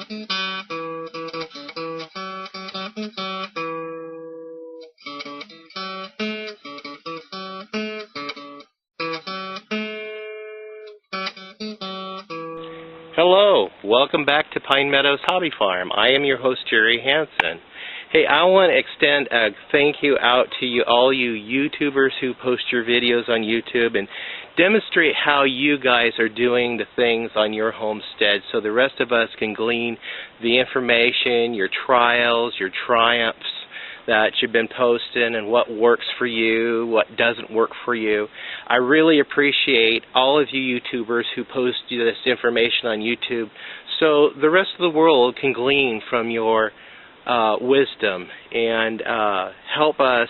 Hello, welcome back to Pine Meadows Hobby Farm. I am your host, Jerry Hansen. Hey, I want to extend a thank you out to you, all you YouTubers who post your videos on YouTube and demonstrate how you guys are doing the things on your homestead so the rest of us can glean the information, your trials, your triumphs that you've been posting and what works for you, what doesn't work for you. I really appreciate all of you YouTubers who post this information on YouTube so the rest of the world can glean from your wisdom and help us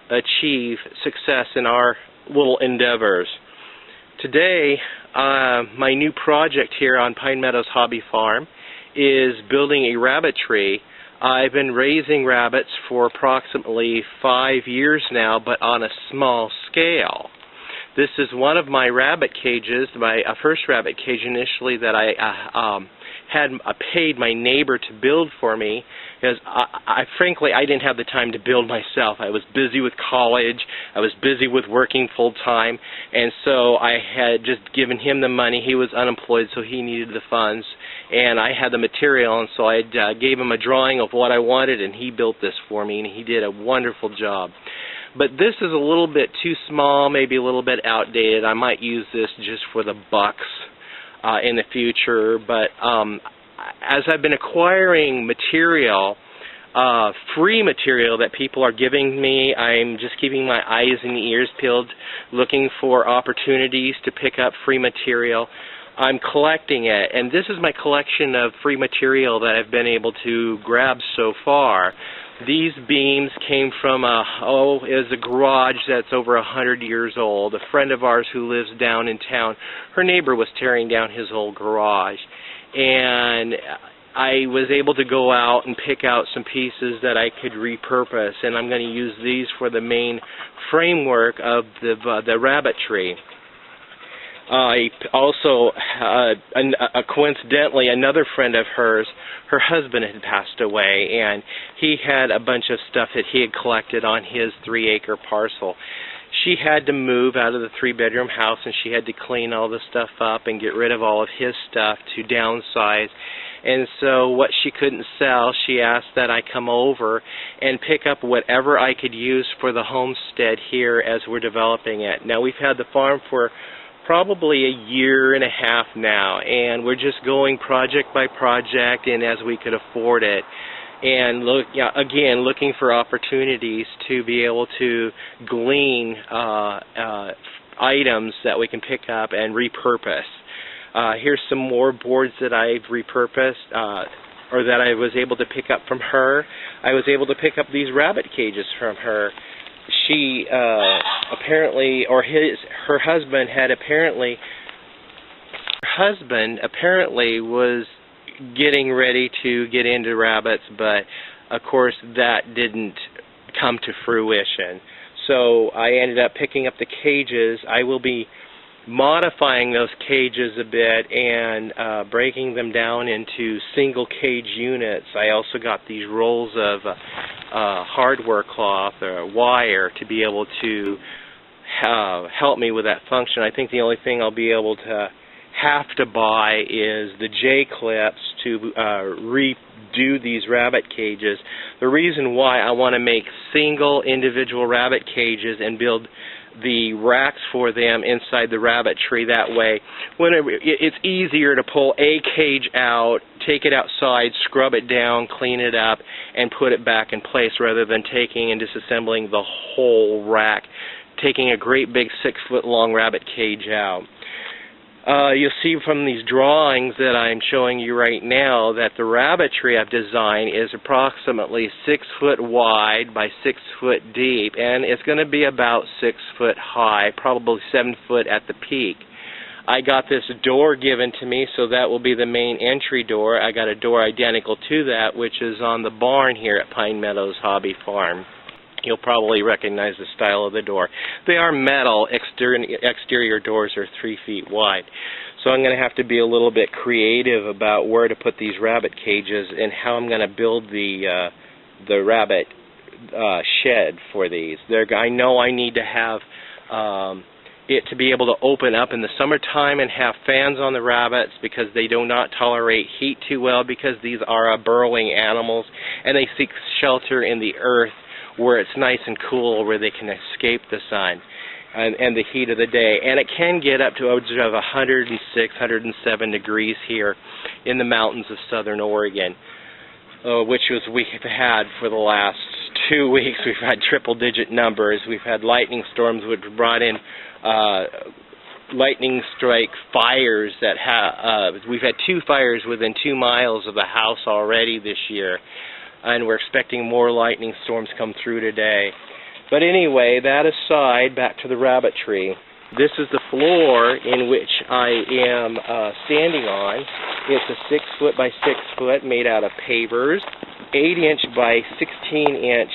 achieve success in our little endeavors. Today, my new project here on Pine Meadows Hobby Farm is building a rabbitry. I've been raising rabbits for approximately 5 years now, but on a small scale. This is one of my rabbit cages, my first rabbit cage initially that I had paid my neighbor to build for me, because frankly I didn't have the time to build myself. I was busy with college, I was busy with working full time, and so I had just given him the money. He was unemployed, so he needed the funds, and I had the material, and so I gave him a drawing of what I wanted, and he built this for me, and he did a wonderful job. But this is a little bit too small, maybe a little bit outdated. I might use this just for the bucks in the future, but as I've been acquiring material, free material that people are giving me, I'm just keeping my eyes and ears peeled, looking for opportunities to pick up free material. I'm collecting it, and this is my collection of free material that I've been able to grab so far. These beams came from it was a garage that's over 100 years old. A friend of ours who lives down in town, her neighbor was tearing down his old garage, and I was able to go out and pick out some pieces that I could repurpose, and I'm going to use these for the main framework of the rabbitry. I also, coincidentally, another friend of hers, her husband had passed away, and he had a bunch of stuff that he had collected on his 3-acre parcel. She had to move out of the 3-bedroom house, and she had to clean all the stuff up and get rid of all of his stuff to downsize. And so what she couldn't sell, she asked that I come over and pick up whatever I could use for the homestead here as we're developing it. Now, we've had the farm for probably a year and a half now, and we're just going project by project and as we could afford it, and again looking for opportunities to be able to glean items that we can pick up and repurpose. Here's some more boards that I've repurposed or that I was able to pick up from her. I was able to pick up these rabbit cages from her. She apparently, or her husband apparently was getting ready to get into rabbits, but of course that didn't come to fruition. So I ended up picking up the cages. I will be modifying those cages a bit and breaking them down into single cage units. I also got these rolls of hardware cloth or wire to be able to help me with that function. I think the only thing I'll be able to have to buy is the J-clips to redo these rabbit cages. The reason why I want to make single individual rabbit cages and build the racks for them inside the rabbitry, that way it's easier to pull a cage out, take it outside, scrub it down, clean it up, and put it back in place rather than taking and disassembling the whole rack, taking a great big 6-foot long rabbit cage out. You'll see from these drawings that I'm showing you right now that the rabbitry I've designed is approximately 6 foot wide by 6 foot deep, and it's going to be about 6 foot high, probably 7 foot at the peak. I got this door given to me, so that will be the main entry door. I got a door identical to that, which is on the barn here at Pine Meadows Hobby Farm. You'll probably recognize the style of the door. They are metal. Exterior doors are 3 feet wide. So I'm going to have to be a little bit creative about where to put these rabbit cages and how I'm going to build the rabbit shed for these. I know I need to have it to be able to open up in the summertime and have fans on the rabbits, because they do not tolerate heat too well, because these are burrowing animals and they seek shelter in the earth where it's nice and cool, where they can escape the sun and the heat of the day. And it can get up to upwards of 106, 107 degrees here in the mountains of southern Oregon, which we've had for the last 2 weeks. We've had triple-digit numbers. We've had lightning storms which brought in lightning strike fires that we've had 2 fires within 2 miles of the house already this year, and we're expecting more lightning storms come through today. But anyway, that aside, back to the Rabbitry. This is the floor in which I am standing on. It's a 6-foot by 6-foot made out of pavers, 8-inch by 16-inch,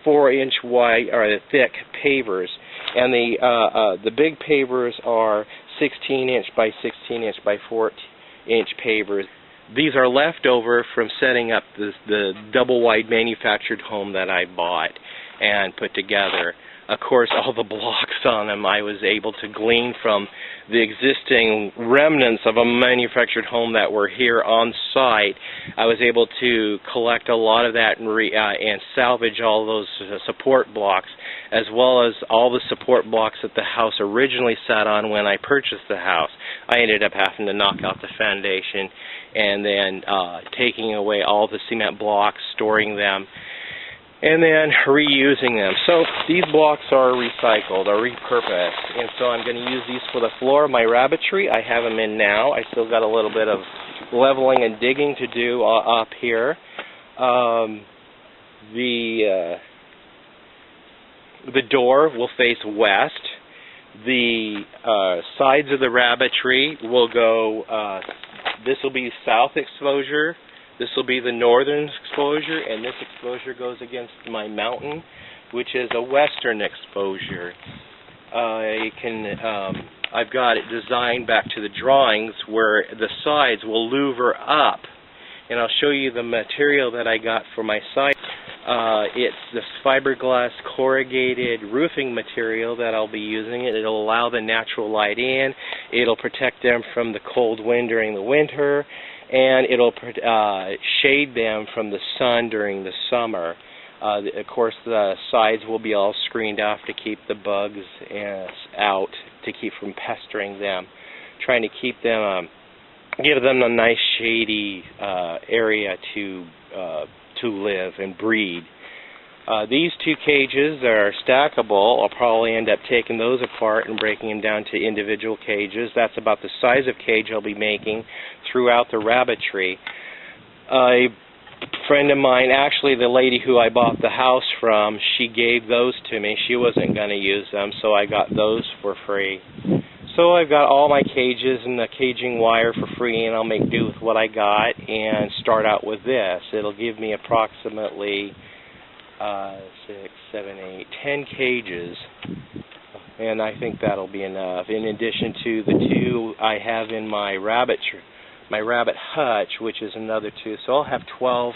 4-inch wide or thick pavers, and the big pavers are 16-inch by 16-inch by 4-inch pavers. These are left over from setting up the double-wide manufactured home that I bought and put together. Of course, all the blocks on them I was able to glean from the existing remnants of a manufactured home that were here on site. I was able to collect a lot of that and salvage all those support blocks, as well as all the support blocks that the house originally sat on when I purchased the house. I ended up having to knock out the foundation and then taking away all the cement blocks, storing them, and then reusing them. So these blocks are recycled or repurposed, and so I'm going to use these for the floor of my Rabbitry. I have them in now. I still got a little bit of leveling and digging to do up here. The door will face west. The sides of the Rabbitry will go, this will be south exposure. This will be the northern exposure, and this exposure goes against my mountain, which is a western exposure. I've got it designed back to the drawings where the sides will louver up, and I'll show you the material that I got for my side. It's this fiberglass corrugated roofing material that I'll be using. It'll allow the natural light in. It'll protect them from the cold wind during the winter, and it'll shade them from the sun during the summer. Of course, the sides will be all screened off to keep the bugs out, to keep from pestering them. Trying to keep them, give them a nice shady area to live and breed. These 2 cages are stackable. I'll probably end up taking those apart and breaking them down to individual cages. That's about the size of cage I'll be making throughout the Rabbitry. A friend of mine, actually the lady who I bought the house from, she gave those to me. She wasn't going to use them, so I got those for free. So I've got all my cages and the caging wire for free, and I'll make do with what I got and start out with this. It'll give me approximately 6, 7, 8, 10 cages, and I think that'll be enough. In addition to the 2 I have in my rabbit hutch, which is another 2, so I'll have 12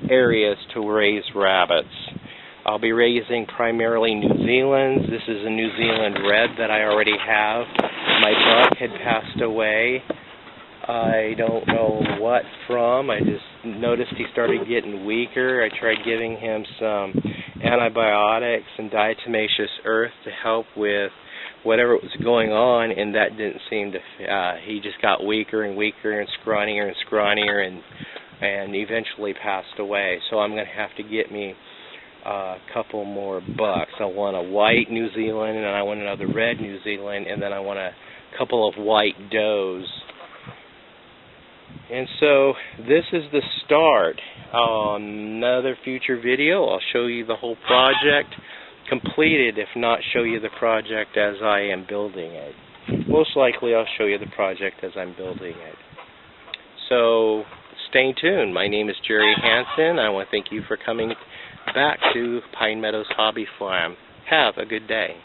areas to raise rabbits. I'll be raising primarily New Zealand's. This is a New Zealand red that I already have. My buck had passed away. I don't know what from. I just noticed he started getting weaker. I tried giving him some antibiotics and diatomaceous earth to help with whatever was going on, and that didn't seem to, he just got weaker and weaker and scrawnier and eventually passed away. So I'm going to have to get me a couple more bucks. I want a white New Zealand, and I want another red New Zealand, and then I want a couple of white does. And so this is the start. On another future video, I'll show you the whole project completed, if not show you the project as I am building it. Most likely I'll show you the project as I'm building it. So stay tuned. My name is Jerry Hansen. I want to thank you for coming back to Pine Meadows Hobby Farm. Have a good day.